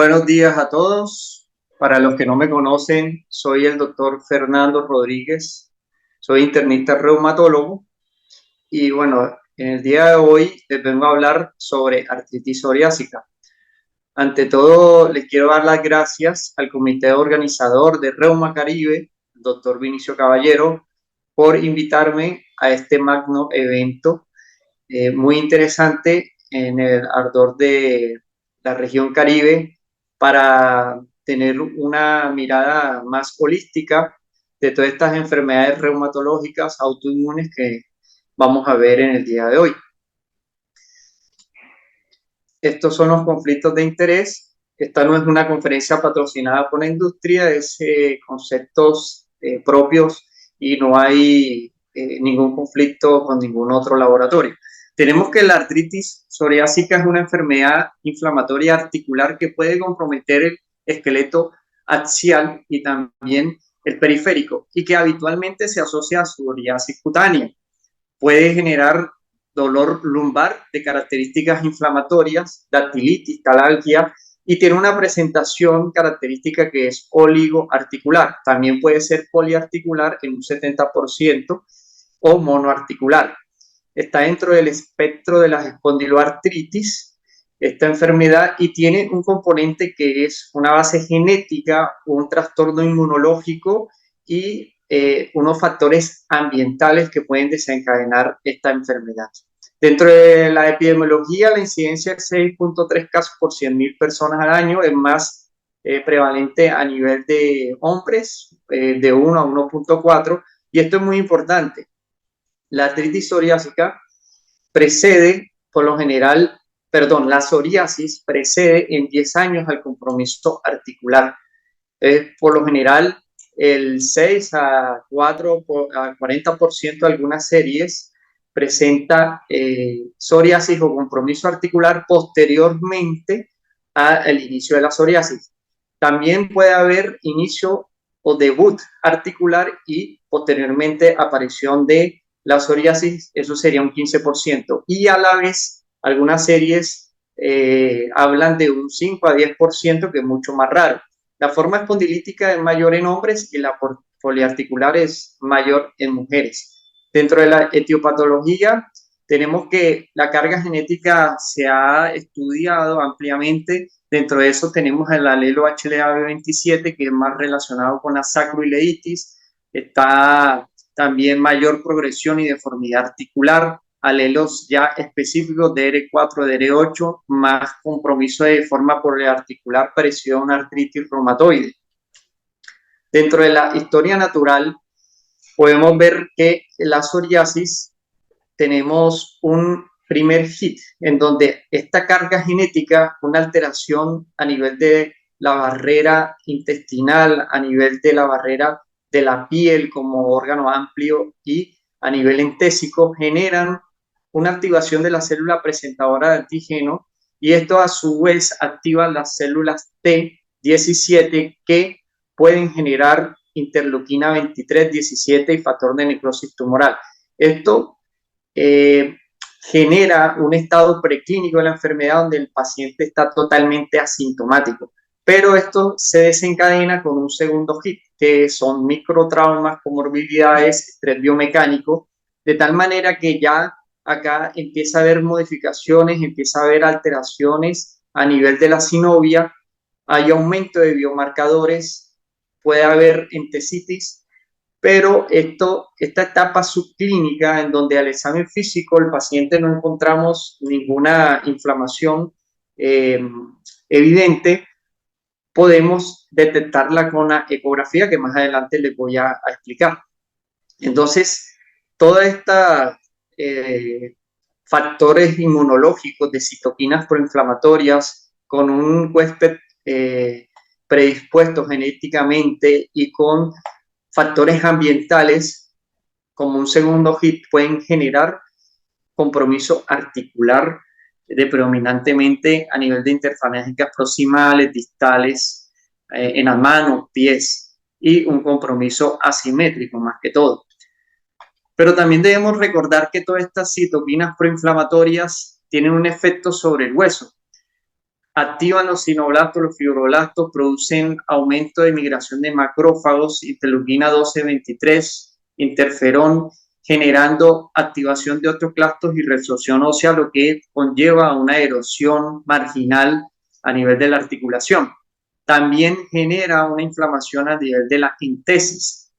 Buenos días a todos. Para los que no me conocen, soy el doctor Fernando Rodríguez. Soy internista reumatólogo y bueno, en el día de hoy les vengo a hablar sobre artritis psoriásica. Ante todo, les quiero dar las gracias al comité organizador de Reuma Caribe, el doctor Vinicio Caballero, por invitarme a este magno evento muy interesante en el ardor de la región Caribe para tener una mirada más holística de todas estas enfermedades reumatológicas autoinmunes que vamos a ver en el día de hoy. Estos son los conflictos de interés. Esta no es una conferencia patrocinada por la industria, es conceptos propios y no hay ningún conflicto con ningún otro laboratorio. Tenemos que la artritis psoriásica es una enfermedad inflamatoria articular que puede comprometer el esqueleto axial y también el periférico y que habitualmente se asocia a psoriasis cutánea. Puede generar dolor lumbar de características inflamatorias, dactilitis, talalgia, y tiene una presentación característica que es oligoarticular. También puede ser poliarticular en un 70% o monoarticular. Está dentro del espectro de las espondiloartritis, esta enfermedad, y tiene un componente que es una base genética, un trastorno inmunológico y unos factores ambientales que pueden desencadenar esta enfermedad. Dentro de la epidemiología, la incidencia es 6.3 casos por 100.000 personas al año, es más prevalente a nivel de hombres, de 1 a 1.4, y esto es muy importante. La artritis psoriásica precede, por lo general, la psoriasis precede en 10 años al compromiso articular. Por lo general, el 6 a 4 a 40% de algunas series presenta psoriasis o compromiso articular posteriormente al inicio de la psoriasis. También puede haber inicio o debut articular y posteriormente aparición de la psoriasis, eso sería un 15%. Y a la vez, algunas series hablan de un 5 a 10%, que es mucho más raro. La forma espondilítica es mayor en hombres y la poliarticular es mayor en mujeres. Dentro de la etiopatología, tenemos que la carga genética se ha estudiado ampliamente. Dentro de eso tenemos el alelo HLA-B27, que es más relacionado con la sacroileitis. Está también mayor progresión y deformidad articular, alelos ya específicos de DR4, DR8, más compromiso de forma poliarticular parecido a una artritis reumatoide. Dentro de la historia natural, podemos ver que en la psoriasis tenemos un primer hit en donde esta carga genética, una alteración a nivel de la barrera intestinal, a nivel de la barrera de la piel como órgano amplio y a nivel entésico, generan una activación de la célula presentadora de antígeno, y esto a su vez activa las células T17 que pueden generar interleuquina 23, 17 y factor de necrosis tumoral. Esto genera un estado preclínico de la enfermedad donde el paciente está totalmente asintomático. Pero esto se desencadena con un segundo hit, que son microtraumas, comorbilidades, estrés biomecánico, de tal manera que ya acá empieza a haber modificaciones, empieza a haber alteraciones a nivel de la sinovia, hay aumento de biomarcadores, puede haber entesitis, pero esta etapa subclínica en donde al examen físico el paciente no encontramos ninguna inflamación evidente, podemos detectarla con la ecografía, que más adelante les voy a explicar. Entonces, toda esta factores inmunológicos de citoquinas proinflamatorias con un huésped predispuesto genéticamente y con factores ambientales como un segundo hit pueden generar compromiso articular predominantemente a nivel de interfalangicas proximales, distales, en las manos, pies, y un compromiso asimétrico más que todo. Pero también debemos recordar que todas estas citoquinas proinflamatorias tienen un efecto sobre el hueso. activan los cinoblastos, los fibroblastos, producen aumento de migración de macrófagos, interleuquina 12-23, interferón, generando activación de otros clastos y resorción ósea, lo que conlleva a una erosión marginal a nivel de la articulación. También genera una inflamación a nivel de la entesis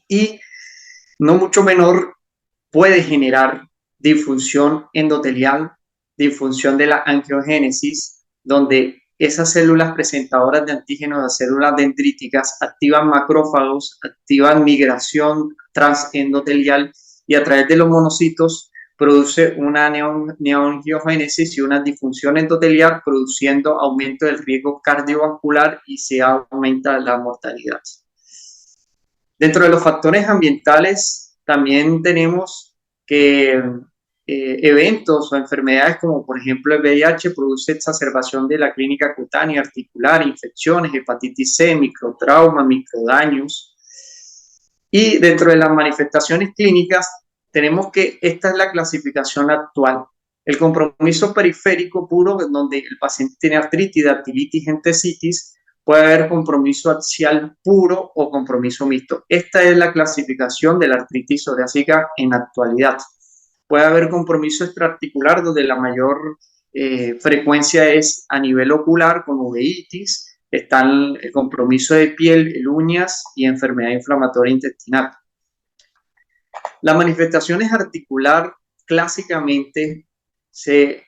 y, no mucho menor, puede generar disfunción endotelial, disfunción de la angiogénesis, donde esas células presentadoras de antígenos, las células dendríticas, activan macrófagos, activan migración transendotelial y a través de los monocitos produce una neoangiogénesis y una disfunción endotelial, produciendo aumento del riesgo cardiovascular y se aumenta la mortalidad. Dentro de los factores ambientales también tenemos que eventos o enfermedades como por ejemplo el VIH produce exacerbación de la clínica cutánea, articular, infecciones, hepatitis C, microtrauma, microdaños. Y dentro de las manifestaciones clínicas tenemos que esta es la clasificación actual. El compromiso periférico puro, donde el paciente tiene artritis, dactilitis, entesitis, puede haber compromiso axial puro o compromiso mixto. Esta es la clasificación de la artritis psoriásica en la actualidad. Puede haber compromiso extraarticular, donde la mayor frecuencia es a nivel ocular, con uveitis. Está el compromiso de piel, uñas y enfermedad inflamatoria intestinal. Las manifestaciones articular clásicamente se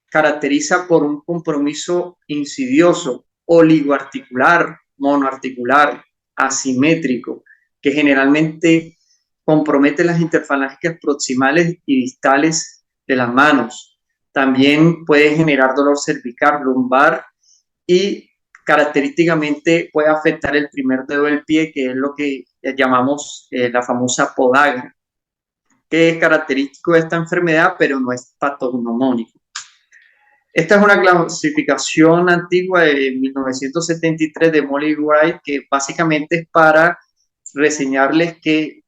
caracteriza por un compromiso insidioso, oligoarticular, monoarticular, asimétrico, que generalmente compromete las interfalangicas proximales y distales de las manos. También puede generar dolor cervical, lumbar y característicamente puede afectar el primer dedo del pie, que es lo que llamamos la famosa podagra, que es característico de esta enfermedad, pero no es patognomónico. Esta es una clasificación antigua de 1973 de Molly Wright, que básicamente es para reseñarles que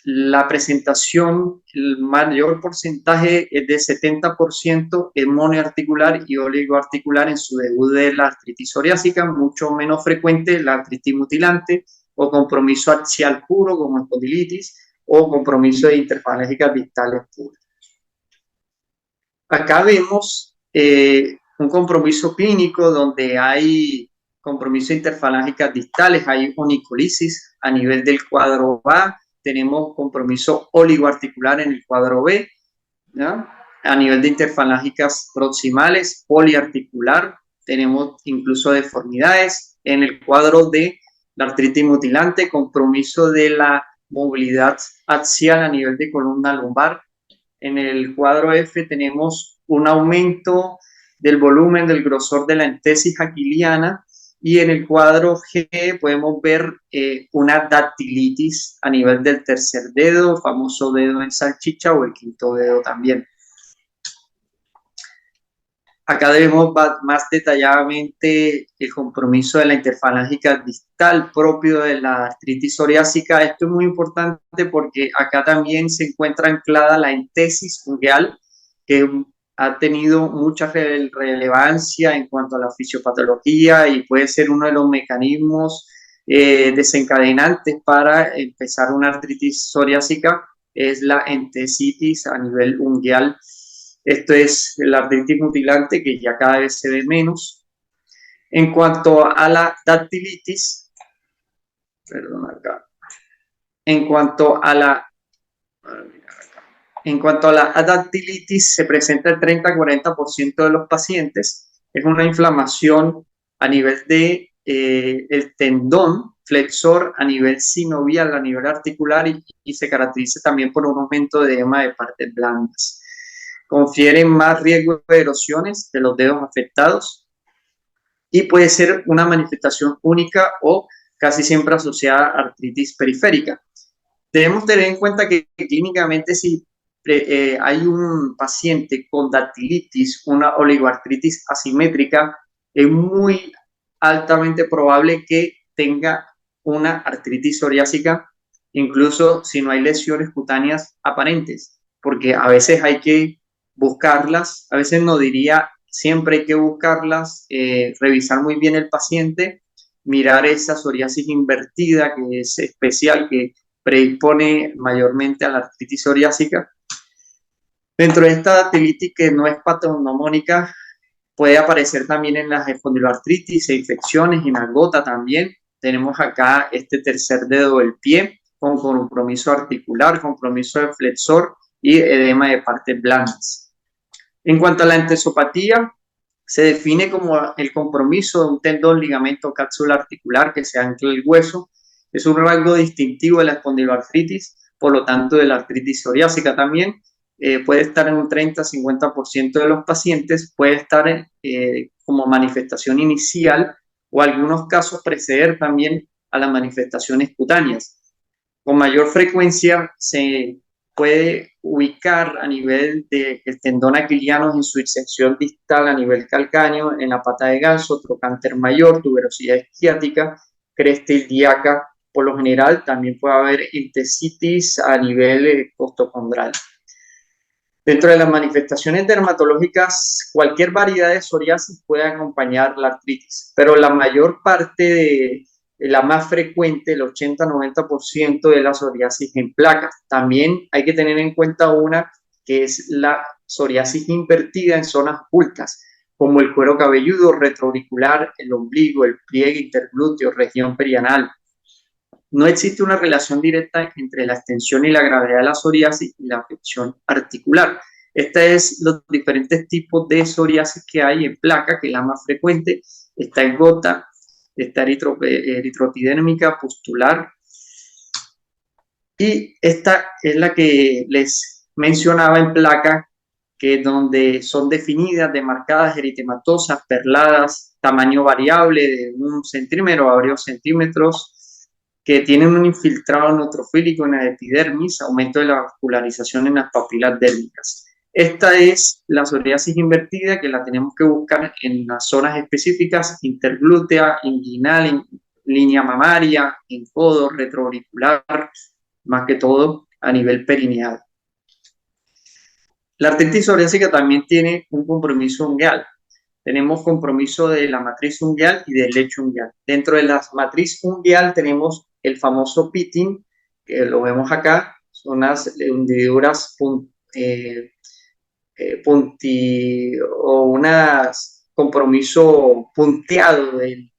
la presentación, el mayor porcentaje es de 70% es monoarticular y oligoarticular en su debut de la artritis psoriásica, mucho menos frecuente la artritis mutilante o compromiso axial puro como espondilitis o compromiso de interfalangicas distales puras. Acá vemos un compromiso clínico donde hay compromiso de interfalangicas distales, hay onicolisis a nivel del cuadro A, tenemos compromiso oligoarticular en el cuadro B, ¿ya? A nivel de interfalángicas proximales, poliarticular, tenemos incluso deformidades. En el cuadro D, la artritis mutilante, compromiso de la movilidad axial a nivel de columna lumbar. En el cuadro F tenemos un aumento del volumen, del grosor de la entesis aquiliana, y en el cuadro G podemos ver una dactilitis a nivel del tercer dedo, el famoso dedo en salchicha o el quinto dedo también. Acá vemos más detalladamente el compromiso de la interfalángica distal propio de la artritis psoriásica. Esto es muy importante porque acá también se encuentra anclada la entesis ungueal, que ha tenido mucha relevancia en cuanto a la fisiopatología y puede ser uno de los mecanismos desencadenantes para empezar una artritis psoriásica, es la entesitis a nivel ungueal. Esto es la artritis mutilante, que ya cada vez se ve menos. En cuanto a la dactilitis, en cuanto a la dactilitis, se presenta el 30-40% de los pacientes. Es una inflamación a nivel de el tendón flexor, a nivel sinovial, a nivel articular, y se caracteriza también por un aumento de edema de partes blandas. Confieren más riesgo de erosiones de los dedos afectados y puede ser una manifestación única o casi siempre asociada a artritis periférica. Debemos tener en cuenta que clínicamente si hay un paciente con dactilitis, una oligoartritis asimétrica, es muy altamente probable que tenga una artritis psoriásica, incluso si no hay lesiones cutáneas aparentes, porque a veces hay que buscarlas, a veces no diría siempre hay que buscarlas, revisar muy bien el paciente, mirar esa psoriasis invertida, que es especial, que predispone mayormente a la artritis psoriásica. Dentro de esta dactilitis que no es patognomónica, puede aparecer también en las espondiloartritis e infecciones, en la gota también. Tenemos acá este tercer dedo del pie con compromiso articular, compromiso de flexor y edema de partes blandas. En cuanto a la entesopatía, se define como el compromiso de un tendón, ligamento, cápsula articular que se ancla el hueso. Es un rasgo distintivo de la espondiloartritis, por lo tanto de la artritis psoriásica también. Puede estar en un 30-50% de los pacientes, puede estar como manifestación inicial o algunos casos preceder también a las manifestaciones cutáneas. Con mayor frecuencia se puede ubicar a nivel del tendón aquiliano en su sección distal a nivel calcáneo, en la pata de ganso, trocánter mayor, tuberosidad isquiática, cresta ilíaca. Por lo general también puede haber entesitis a nivel costocondral. Dentro de las manifestaciones dermatológicas, cualquier variedad de psoriasis puede acompañar la artritis, pero la mayor parte de la más frecuente, el 80-90% de la psoriasis en placas. También hay que tener en cuenta una que es la psoriasis invertida en zonas ocultas, como el cuero cabelludo, retroauricular, el ombligo, el pliegue interglúteo, región perianal. No existe una relación directa entre la extensión y la gravedad de la psoriasis y la afección articular. Estos es los diferentes tipos de psoriasis que hay en placa, que es la más frecuente. Está en gota, está eritroepidérmica, pustular. Y esta es la que les mencionaba en placa, que es donde son definidas, demarcadas, eritematosas, perladas, tamaño variable de 1 centímetro a varios centímetros, que tienen un infiltrado neutrofílico en la epidermis, aumento de la vascularización en las papilas dérmicas. Esta es la psoriasis invertida, que la tenemos que buscar en las zonas específicas, interglútea, inguinal, línea mamaria, en codo, retroauricular, más que todo a nivel perineal. La artritis psoriásica también tiene un compromiso ungueal. Tenemos compromiso de la matriz ungueal y del lecho ungueal. Dentro de la matriz ungueal tenemos el famoso pitting, que lo vemos acá, son unas hendiduras o unas compromiso punteado de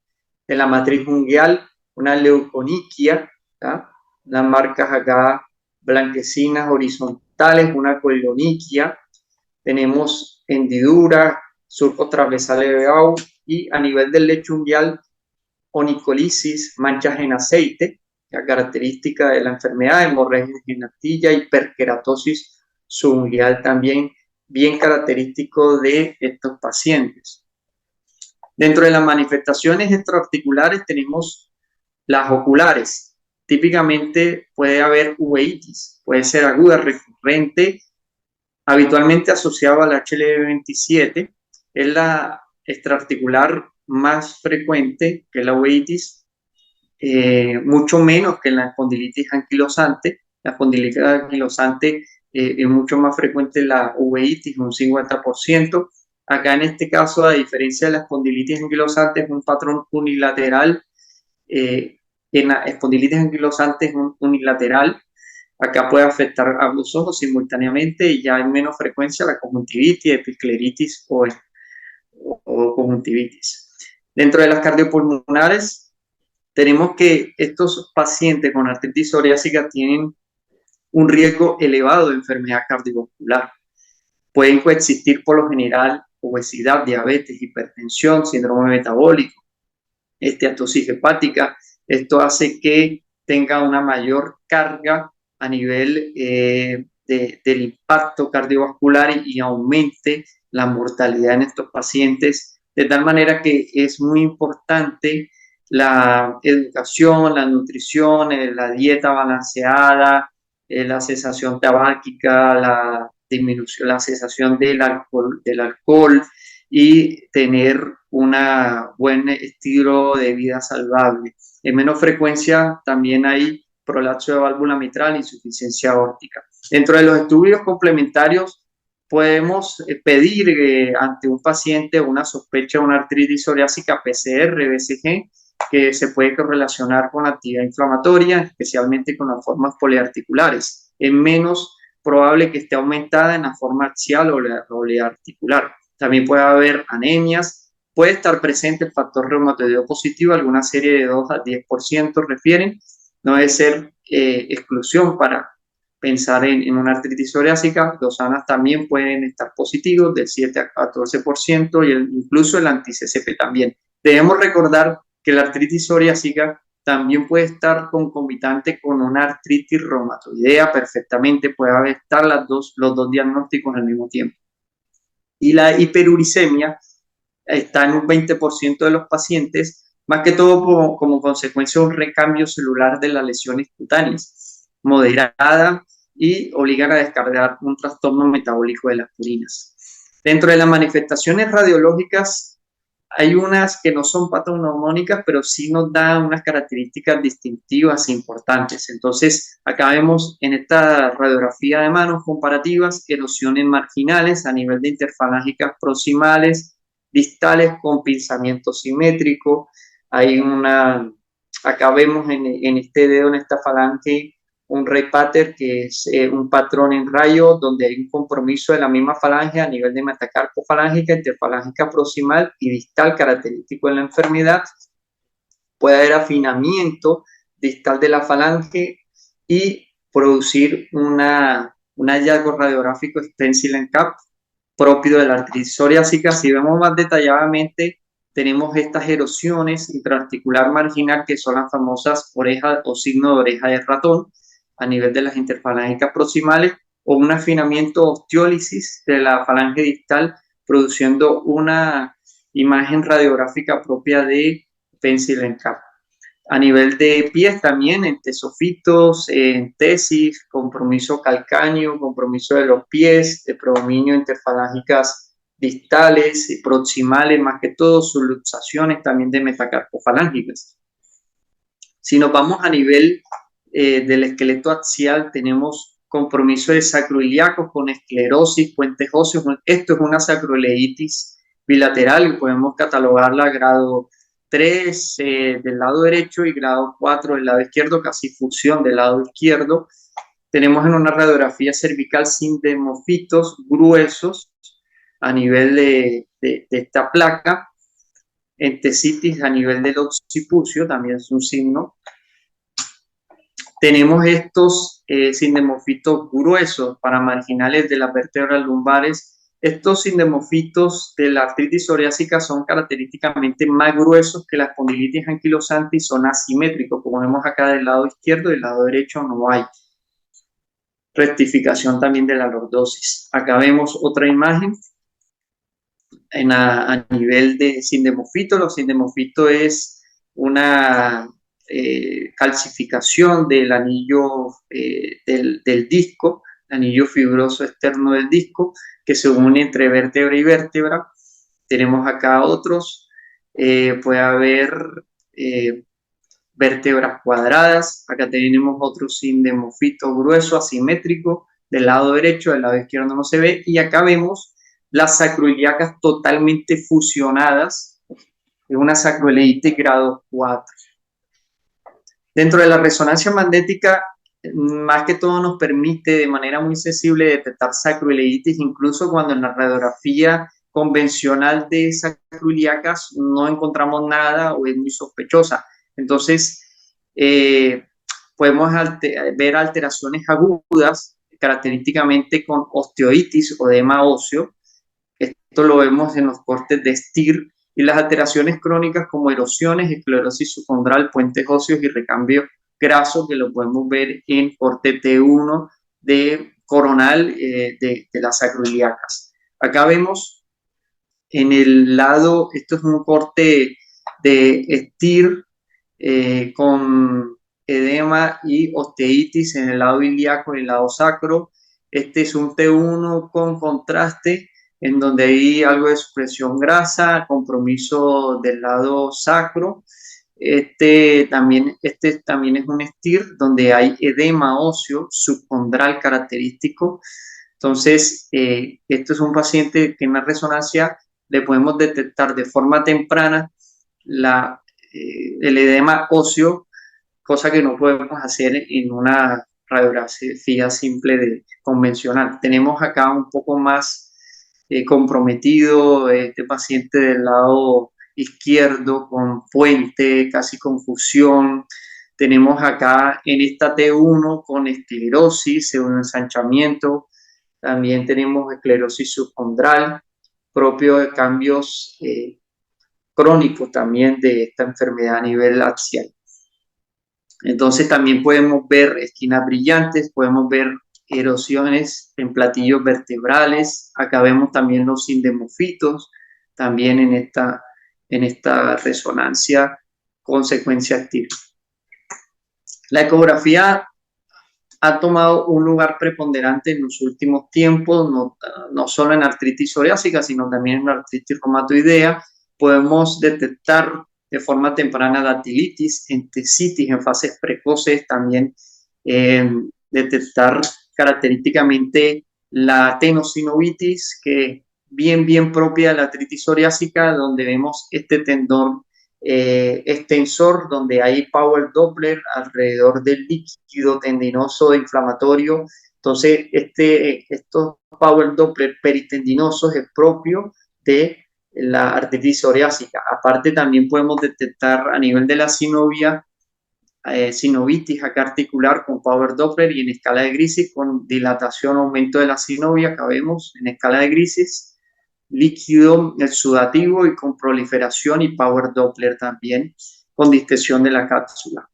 la matriz ungueal, una leuconiquia, ¿tá? Las marcas acá blanquecinas horizontales, una coloniquia, tenemos hendiduras, surcos transversales de Gauss y a nivel del lecho ungueal, onicolisis, manchas en aceite, la característica de la enfermedad, hemorragia en astilla, hiperkeratosis subungueal también, bien característico de estos pacientes. Dentro de las manifestaciones extraarticulares tenemos las oculares. Típicamente puede haber uveitis, puede ser aguda, recurrente, habitualmente asociado al HLV27, es la extraarticular más frecuente que la uveitis, mucho menos que la espondilitis anquilosante. La espondilitis anquilosante es mucho más frecuente la uveitis, un 50%. Acá en este caso, a diferencia de la espondilitis anquilosante, es un patrón unilateral. En la espondilitis anquilosante es unilateral. Acá puede afectar a ambos ojos simultáneamente y ya hay menos frecuencia la conjuntivitis, epicleritis o conjuntivitis. Dentro de las cardiopulmonares, tenemos que estos pacientes con artritis psoriásica tienen un riesgo elevado de enfermedad cardiovascular. Pueden coexistir por lo general obesidad, diabetes, hipertensión, síndrome metabólico, esteatosis hepática. Esto hace que tenga una mayor carga a nivel del impacto cardiovascular y aumente la mortalidad en estos pacientes, de tal manera que es muy importante la educación, la nutrición, la dieta balanceada, la cesación tabáquica, la disminución, la cesación del alcohol y tener un buen estilo de vida saludable. En menos frecuencia también hay prolapso de válvula mitral, insuficiencia aórtica. Dentro de los estudios complementarios podemos pedir ante un paciente una sospecha de una artritis psoriásica PCR, BCG, que se puede correlacionar con la actividad inflamatoria, especialmente con las formas poliarticulares. Es menos probable que esté aumentada en la forma axial o la articular. También puede haber anemias, puede estar presente el factor reumatoideo positivo, alguna serie de 2 a 10% refieren, no debe ser exclusión para pensar en una artritis psoriásica. Los ANAS también pueden estar positivos del 7 a 14% y incluso el anti-CCP también. Debemos recordar que la artritis psoriásica también puede estar concomitante con una artritis reumatoidea perfectamente, puede estar los dos diagnósticos al mismo tiempo. Y la hiperuricemia está en un 20% de los pacientes, más que todo como consecuencia de un recambio celular de las lesiones cutáneas, moderada, y obligan a descargar un trastorno metabólico de las purinas. Dentro de las manifestaciones radiológicas, hay unas que no son patognomónicas, pero sí nos dan unas características distintivas e importantes. Entonces, acá vemos en esta radiografía de manos comparativas erosiones marginales a nivel de interfalángicas proximales, distales con pinzamiento simétrico. Acá vemos en este dedo, en esta falange, un ray pattern, que es un patrón en rayo donde hay un compromiso de la misma falange a nivel de metacarpo falángica, interfalángica proximal y distal característico de la enfermedad. Puede haber afinamiento distal de la falange y producir un hallazgo radiográfico stencil en CAP propio de la artritis psoriásica. Si vemos más detalladamente, tenemos estas erosiones intraarticular marginal, que son las famosas orejas o signo de oreja de ratón a nivel de las interfalángicas proximales, o un afinamiento osteólisis de la falange distal, produciendo una imagen radiográfica propia de pencil en cap. A nivel de pies también, en tesofitos, en tesis, compromiso calcáneo, compromiso de los pies, de predominio interfalángicas distales y proximales, más que todo, subluxaciones también de metacarpofalángicas. Si nos vamos a nivel del esqueleto axial, tenemos compromiso de sacroiliacos con esclerosis, puentes óseos. Esto es una sacroileitis bilateral y podemos catalogarla a grado 3 del lado derecho y grado 4 del lado izquierdo, casi fusión del lado izquierdo. Tenemos en una radiografía cervical sindemófitos gruesos a nivel de esta placa. Entesitis a nivel del occipucio, también es un signo. Tenemos estos sindemófitos gruesos paramarginales de las vértebras lumbares. Estos sindemófitos de la artritis psoriásica son característicamente más gruesos que la espondilitis anquilosante y son asimétricos, como vemos acá del lado izquierdo y del lado derecho no hay. Rectificación también de la lordosis. Acá vemos otra imagen a nivel de sindemófito. Los sindemófitos es una calcificación del anillo del disco, el anillo fibroso externo del disco, que se une entre vértebra y vértebra. Tenemos acá otros, puede haber vértebras cuadradas. Acá tenemos otro sindemófito grueso, asimétrico, del lado derecho, del lado izquierdo no se ve, y acá vemos las sacroiliacas totalmente fusionadas, es una sacroileitis grado 4. Dentro de la resonancia magnética, más que todo nos permite de manera muy sensible detectar sacroileitis, incluso cuando en la radiografía convencional de sacroiliacas no encontramos nada o es muy sospechosa. Entonces, podemos ver alteraciones agudas, característicamente con osteoitis o edema óseo. Esto lo vemos en los cortes de Stier, y las alteraciones crónicas como erosiones, esclerosis subcondral, puentes óseos y recambio graso, que lo podemos ver en corte T1 de coronal de las sacroiliacas. Acá vemos en el lado, esto es un corte de Stier con edema y osteitis en el lado ilíaco y el lado sacro. Este es un T1 con contraste, en donde hay algo de supresión grasa, compromiso del lado sacro. Este también es un STIR donde hay edema óseo subcondral característico. Entonces, esto es un paciente que en la resonancia le podemos detectar de forma temprana el edema óseo, cosa que no podemos hacer en una radiografía simple convencional. Tenemos acá un poco más comprometido este paciente del lado izquierdo con puente, casi confusión. Tenemos acá en esta T1 con esclerosis, un ensanchamiento. También tenemos esclerosis subcondral, propio de cambios crónicos también de esta enfermedad a nivel axial. Entonces también podemos ver esquinas brillantes, podemos ver erosiones en platillos vertebrales. Acá vemos también los sindemofitos, también en esta resonancia con secuencia activa. La ecografía ha tomado un lugar preponderante en los últimos tiempos, no solo en artritis psoriásica, sino también en artritis reumatoidea. Podemos detectar de forma temprana dactilitis, entesitis en fases precoces, también detectar característicamente la tenosinovitis, que bien propia de la artritis psoriásica, donde vemos este tendón extensor, donde hay Power Doppler alrededor del líquido tendinoso inflamatorio. Entonces, estos Power Doppler peritendinosos es propio de la artritis psoriásica. Aparte, también podemos detectar a nivel de la sinovia sinovitis acá articular con Power Doppler y en escala de Grisis con dilatación o aumento de la sinovia. Acá vemos en escala de Grisis líquido exudativo y con proliferación y Power Doppler también con distensión de la cápsula.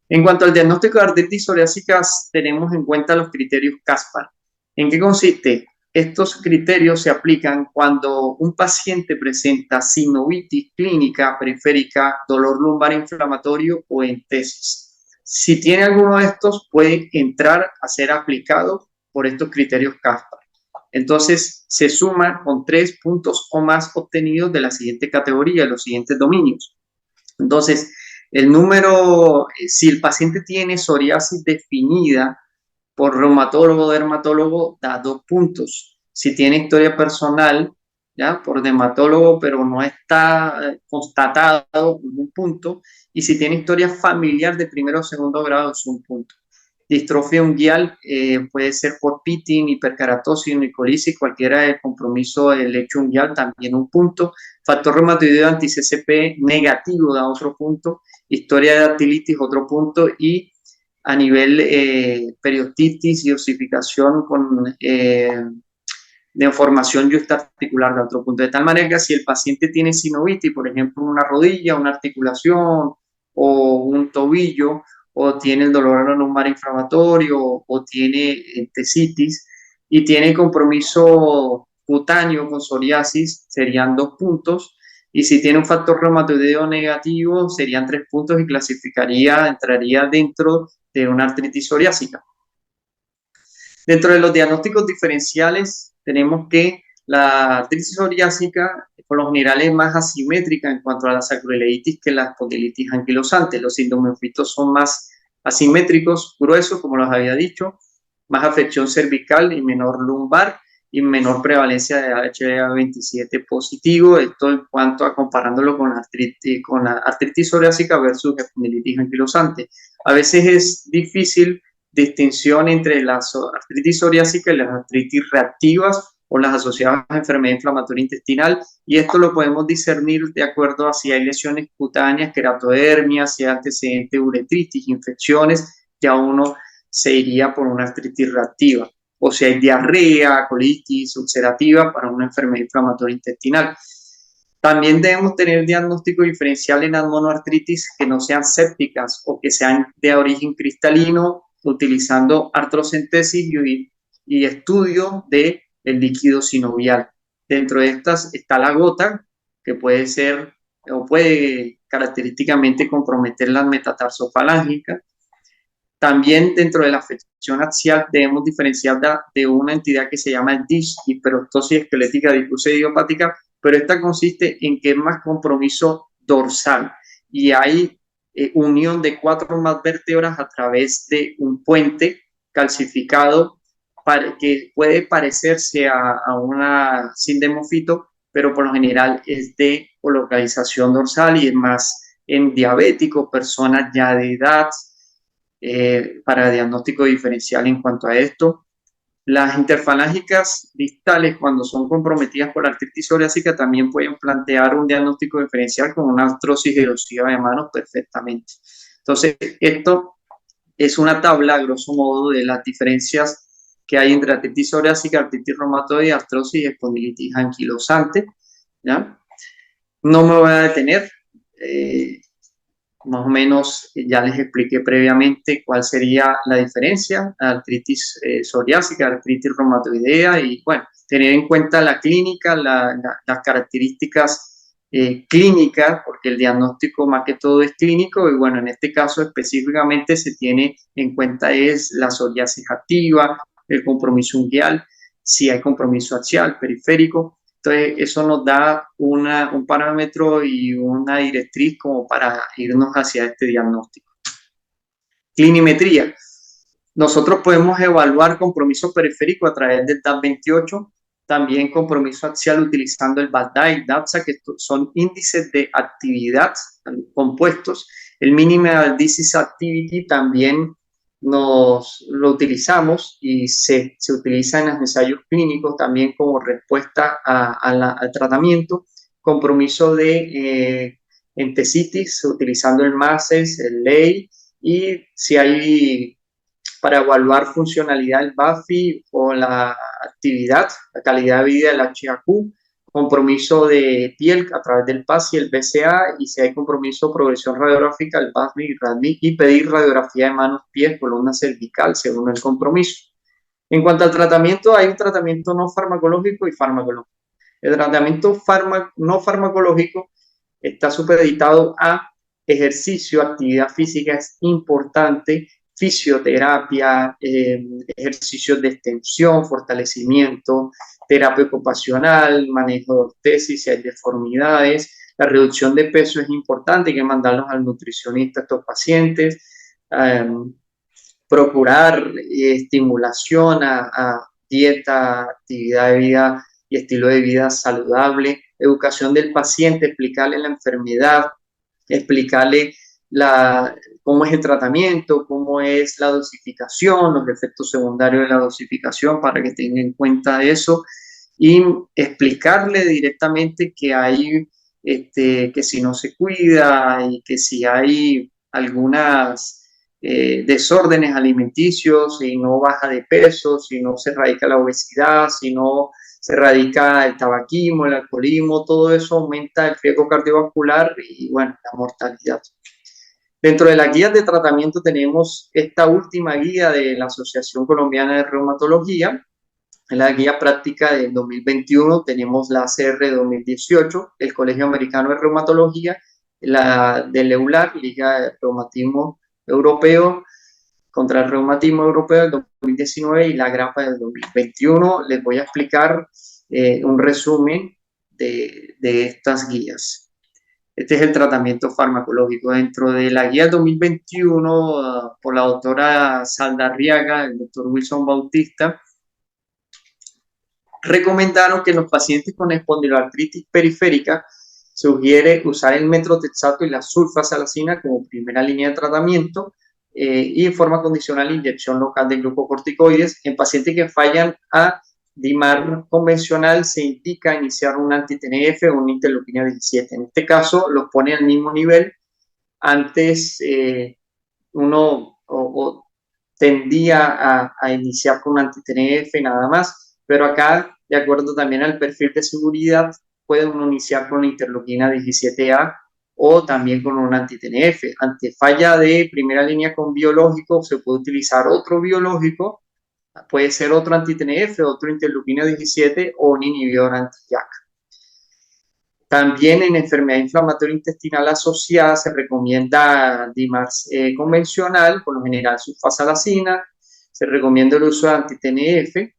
En cuanto al diagnóstico de artritis psoriásica, tenemos en cuenta los criterios Caspar. ¿En qué consiste? Estos criterios se aplican cuando un paciente presenta sinovitis clínica periférica, dolor lumbar inflamatorio o entesis. Si tiene alguno de estos, puede entrar a ser aplicado por estos criterios Caspar. Entonces, se suma con 3 puntos o más obtenidos de la siguiente categoría, los siguientes dominios. Entonces, el número, si el paciente tiene psoriasis definida por reumatólogo o dermatólogo, da 2 puntos. Si tiene historia personal, ¿ya? Por dermatólogo, pero no está constatado, 1 punto. Y si tiene historia familiar de primero o segundo grado, es 1 punto. Distrofia unguial puede ser por pitting, hiperkeratosis, nicolisis, cualquiera del compromiso del lecho unguial, también 1 punto. Factor reumatoideo anti-CCP negativo da otro punto. Historia de dactilitis, otro punto. Y a nivel periostitis y osificación con deformación yuxtaarticular de otro punto. De tal manera que si el paciente tiene sinovitis, por ejemplo, una rodilla, una articulación o un tobillo, o tiene el dolor lumbar inflamatorio, o tiene entesitis, y tiene compromiso cutáneo con psoriasis, serían 2 puntos. Y si tiene un factor reumatoideo negativo, serían 3 puntos y entraría dentro de una artritis psoriásica. Dentro de los diagnósticos diferenciales, tenemos que la artritis psoriásica, por lo general, es más asimétrica en cuanto a la sacroileitis que la espondilitis anquilosante. Los sintomofitos son más asimétricos, gruesos, como los había dicho, más afección cervical y menor lumbar y menor prevalencia de HbA27 positivo. Esto en cuanto a comparándolo con la artritis psoriásica versus espondilitis anquilosante. A veces es difícil distinción entre las artritis psoriásica y las artritis reactivas o las asociadas a enfermedad inflamatoria intestinal, y esto lo podemos discernir de acuerdo a si hay lesiones cutáneas, queratodermia, si hay antecedente de uretritis, infecciones, ya uno se iría por una artritis reactiva, o si hay diarrea, colitis ulcerativa para una enfermedad inflamatoria intestinal. También debemos tener diagnóstico diferencial en las monoartritis que no sean sépticas o que sean de origen cristalino, utilizando artrocentesis y estudio del líquido sinovial. Dentro de estas está la gota, que puede ser o puede característicamente comprometer las metatarsofalángicas. También dentro de la afección axial debemos diferenciar de una entidad que se llama DISH, hiperostosis esquelética difusa idiopática, pero esta consiste en que es más compromiso dorsal y hay unión de 4 o más vértebras a través de un puente calcificado que puede parecerse a una sindemofito, pero por lo general es de localización dorsal y es más en diabéticos, personas ya de edad, para diagnóstico diferencial en cuanto a esto. Las interfalángicas distales, cuando son comprometidas por artritis psoriásica, también pueden plantear un diagnóstico diferencial con una artrosis erosiva de manos perfectamente. Entonces, esto es una tabla, a grosso modo, de las diferencias que hay entre artritis psoriásica, artritis reumatoide, artrosis y espondilitis anquilosante, ¿ya? No me voy a detener. Más o menos ya les expliqué previamente cuál sería la diferencia, artritis psoriásica, artritis reumatoidea y bueno, tener en cuenta la clínica, las características clínicas, porque el diagnóstico más que todo es clínico y bueno, en este caso específicamente se tiene en cuenta es la psoriasis activa, el compromiso unguial, si hay compromiso axial, periférico. Entonces, eso nos da un parámetro y una directriz como para irnos hacia este diagnóstico. Clinimetría. Nosotros podemos evaluar compromiso periférico a través del DAP28, también compromiso axial utilizando el BADA y DAPSA, que son índices de actividad compuestos. El Minimal Disease Activity también lo utilizamos y se utiliza en los ensayos clínicos también como respuesta al tratamiento. Compromiso de entesitis utilizando el MASES, el LEI, y si hay para evaluar funcionalidad del BAFI o la actividad, la calidad de vida del HAQ, compromiso de piel a través del PAS y el BCA, y si hay compromiso de progresión radiográfica, el PASMI y RADMI, y pedir radiografía de manos, pies, columna cervical según el compromiso. En cuanto al tratamiento, hay un tratamiento no farmacológico y farmacológico. El tratamiento no farmacológico está supeditado a ejercicio, actividad física es importante, fisioterapia, ejercicios de extensión, fortalecimiento, terapia ocupacional, manejo de ortesis si hay deformidades. La reducción de peso es importante, hay que mandarlos al nutricionista a estos pacientes. Procurar estimulación a dieta, actividad de vida y estilo de vida saludable, educación del paciente, explicarle la enfermedad, explicarle cómo es el tratamiento, cómo es la dosificación, los efectos secundarios de la dosificación para que tenga en cuenta eso y explicarle directamente que hay, que si no se cuida y que si hay algunas desórdenes alimenticios, si no baja de peso, si no se erradica la obesidad, si no se erradica el tabaquismo, el alcoholismo, todo eso aumenta el riesgo cardiovascular y, bueno, la mortalidad. Dentro de las guías de tratamiento tenemos esta última guía de la Asociación Colombiana de Reumatología, en la guía práctica del 2021, tenemos la CR 2018, el Colegio Americano de Reumatología, la del EULAR, Liga de Reumatismo Europeo, contra el reumatismo europeo del 2019 y la GRAPA del 2021. Les voy a explicar un resumen de estas guías. Este es el tratamiento farmacológico. Dentro de la guía 2021, por la doctora Saldarriaga, el doctor Wilson Bautista, recomendaron que en los pacientes con espondiloartritis periférica sugiere usar el metrotexato y la sulfasalacina como primera línea de tratamiento y en forma condicional inyección local de glucocorticoides. En pacientes que fallan a DIMAR convencional se indica iniciar un anti-TNF o una interleuquina 17. En este caso los pone al mismo nivel. Antes uno tendía a iniciar con un anti-TNF nada más, pero acá, de acuerdo también al perfil de seguridad, puede uno iniciar con la interleuquina 17A o también con un anti-TNF. Ante falla de primera línea con biológico, se puede utilizar otro biológico, puede ser otro anti-TNF, otro interleuquina 17 o un inhibidor anti-JAK. También en enfermedad inflamatoria intestinal asociada se recomienda DIMARS convencional, por lo general sulfasalacina. Se recomienda el uso de anti-TNF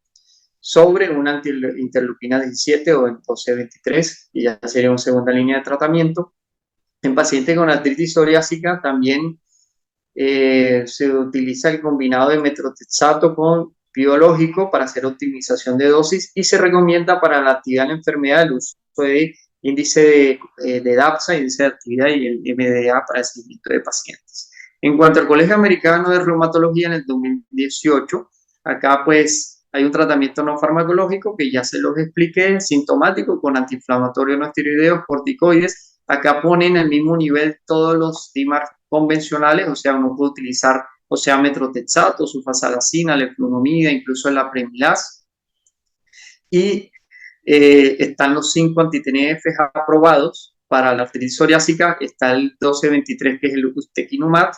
sobre una interleuquina 17 o el 12-23, y ya sería una segunda línea de tratamiento. En pacientes con artritis psoriásica también se utiliza el combinado de metrotexato con biológico para hacer optimización de dosis y se recomienda para la actividad de la enfermedad el uso de índice de DAPSA, índice de actividad y el MDA para el seguimiento de pacientes. En cuanto al Colegio Americano de Reumatología en el 2018, acá pues hay un tratamiento no farmacológico que ya se los expliqué, sintomático con antiinflamatorios no esteroideos, corticoides. Acá ponen al mismo nivel todos los DIMAR convencionales, o sea, uno puede utilizar, o sea, metrotexato, sulfasalacina, leflunomida, incluso la Premilas. Y están los 5 anti-TNF aprobados para la artritis psoriásica. Está el 1223, que es el ustekinumab.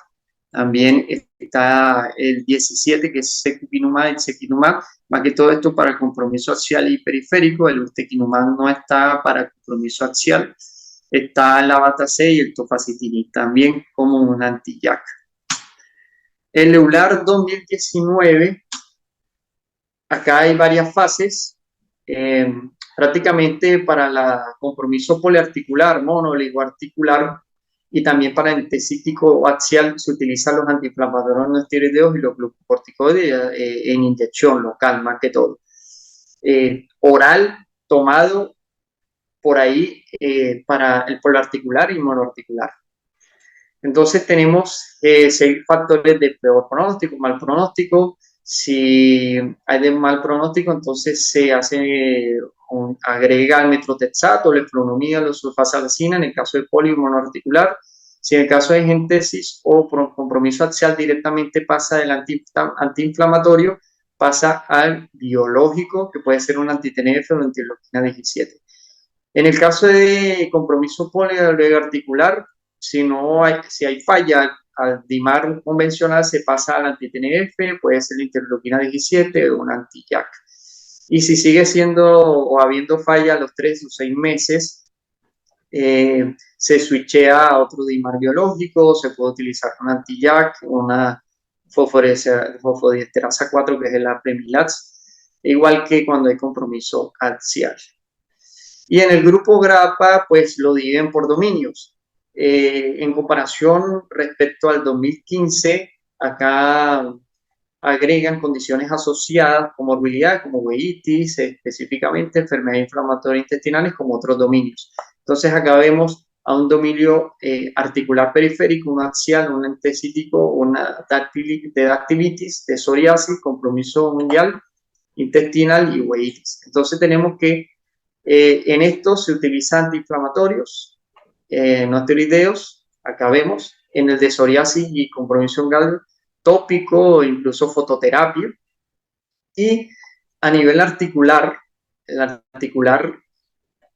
También está el 17, que es secukinumab, el sequinumab. Más que todo esto para el compromiso axial y periférico. El ustekinumab no está para el compromiso axial. Está la bata-C y el tofacitinib también como un anti-JAK. El EULAR 2019, acá hay varias fases. Prácticamente para el compromiso poliarticular, monooligoarticular, y también para el entecítico axial se utilizan los antiinflamatorios no esteroideos y los glucocorticoides en inyección local, más que todo. Oral, tomado por ahí para el poliarticular y monoarticular. Entonces tenemos 6 factores de peor pronóstico, mal pronóstico. Si hay de mal pronóstico, entonces se hace, agrega el metrotexato, leflunomida, la sulfasalacina en el caso de polio monoarticular. Si en el caso de gentesis o compromiso axial, directamente pasa del antiinflamatorio, pasa al biológico, que puede ser un anti-TNF o una interleuquina 17. En el caso de compromiso poliarticular, si hay falla al DIMAR convencional, se pasa al anti-TNF, puede ser la interleuquina 17 o un anti-JAK. Y si sigue siendo o habiendo falla a los 3 o 6 meses, se switchea a otro DIMAR biológico, se puede utilizar un anti-JAK, una fosfodiesterasa 4, que es el Apremilast, igual que cuando hay compromiso axial. Y en el grupo GRAPPA, pues lo dividen por dominios. En comparación respecto al 2015, acá agregan condiciones asociadas, comorbilidad, como weitis, específicamente enfermedades inflamatorias intestinales, como otros dominios. Entonces acá vemos a un dominio articular periférico, un axial, un entecítico, una dactilitis, de psoriasis, compromiso mundial, intestinal y weitis. Entonces tenemos que en esto se utilizan antiinflamatorios, no esteroideos, acá vemos, en el de psoriasis y compromiso fungal, tópico o incluso fototerapia. Y a nivel articular, el articular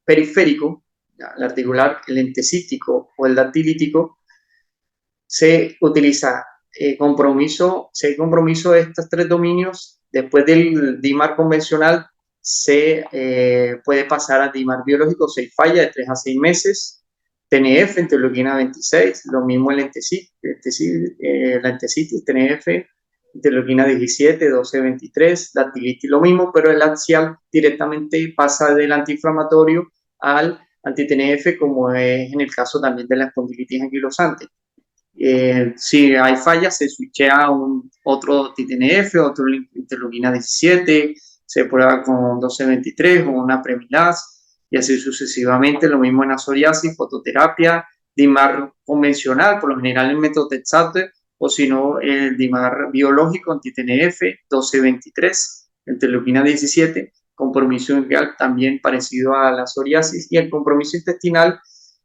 periférico, el articular, el entecítico o el dactilítico, se utiliza compromiso de estos 3 dominios. Después del DIMAR convencional, se puede pasar a DIMAR biológico, se falla de 3 a 6 meses. TNF, interleuquina 26, lo mismo el la entecitis, TNF, interleuquina 17, 12, 23, dactilitis, lo mismo, pero el axial directamente pasa del antiinflamatorio al anti-TNF, como es en el caso también de la espondilitis anquilosante. Si hay fallas, se switchea a otro TNF, otro interleuquina 17, se prueba con 12-23 o una Premilas, y así sucesivamente. Lo mismo en la psoriasis, fototerapia, DIMAR convencional, por lo general el metrotexato, o si no, el DIMAR biológico, anti-TNF, 12-23, interleuquina 17, compromiso fungal también parecido a la psoriasis, y el compromiso intestinal,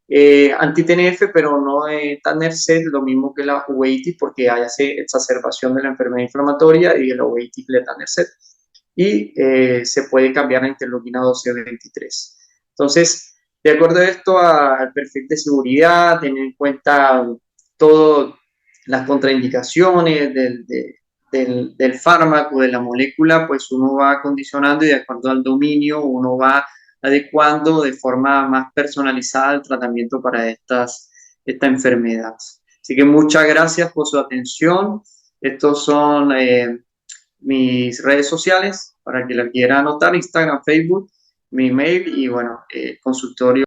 anti-TNF, pero no Etanercept, lo mismo que la uveitis, porque hace exacerbación de la enfermedad inflamatoria y la uveitis Etanercept. Y se puede cambiar la interleuquina 12-23. Entonces, de acuerdo a esto, al perfil de seguridad, tener en cuenta todas las contraindicaciones del fármaco, de la molécula, pues uno va acondicionando y de acuerdo al dominio uno va adecuando de forma más personalizada el tratamiento para esta enfermedad. Así que muchas gracias por su atención. Estos son mis redes sociales para que la quiera anotar: Instagram, Facebook, mi email y bueno, consultorio.